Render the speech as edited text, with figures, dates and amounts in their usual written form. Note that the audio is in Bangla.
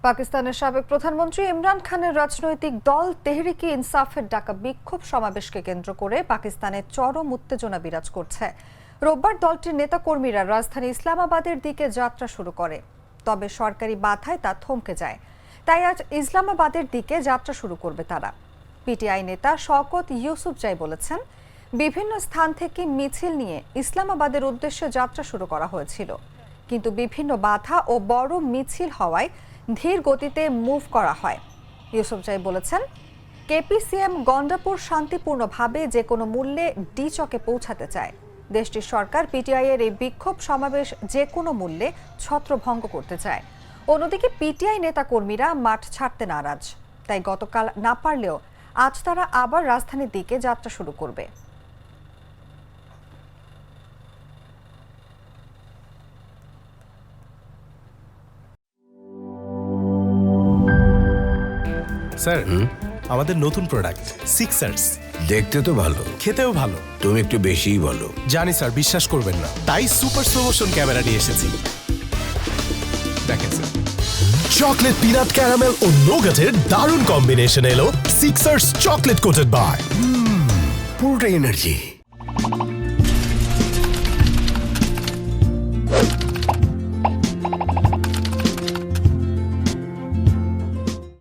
পাকিস্তানের সাবেক প্রধানমন্ত্রী ইমরান খানের রাজনৈতিক দল তেহরিকে ইনসাফের ডাকা বিক্ষোভ সমাবেশকে কেন্দ্র করে পাকিস্তানে চরম উত্তেজনা বিরাজ করছে। রোববার দলটির নেতাকর্মীরা রাজধানী ইসলামাবাদের দিকে যাত্রা শুরু করে, তবে সরকারি বাধায় তা থমকে যায়। তাই আজ ইসলামাবাদের দিকে যাত্রা শুরু করবে তারা। পিটিআই নেতা শওকত ইউসুফজাই বলেছেন, বিভিন্ন স্থান থেকে মিছিল নিয়ে ইসলামাবাদের উদ্দেশ্যে যাত্রা শুরু করা হয়েছিল, কিন্তু বিভিন্ন বাধা ও বড় মিছিল হওয়ায় ধীর গতিতে মুভ করা হয়। ইউসুফজাই বলেছেন, কেপিসিএম গন্ডাপুর শান্তিপূর্ণভাবে যে কোনো মূল্যে ডিচকে পৌঁছাতে চায়। দেশটির সরকার পিটিআই এর এই বিক্ষোভ সমাবেশ যে কোনো মূল্যে ছত্রভঙ্গ করতে চায়। অন্যদিকে পিটিআই নেতাকর্মীরা মাঠ ছাড়তে নারাজ, তাই গতকাল না পারলেও আজ তারা আবার রাজধানীর দিকে যাত্রা শুরু করবে। স্যার, আমাদের নতুন প্রোডাক্ট সিক্সার্স দেখতে তো ভালো, খেতেও ভালো। তুমি একটু বেশিই বলো। জানি স্যার, বিশ্বাস করবেন না, তাই সুপার স্লো মোশন ক্যামেরা নিয়ে এসেছি। দেখেন স্যার, চকলেট পিনাট ক্যারামেল ও নোগাটের দারুণ কম্বিনেশন এলো সিক্সার্স চকলেট কোটেড বার। পুরোটা এনার্জি।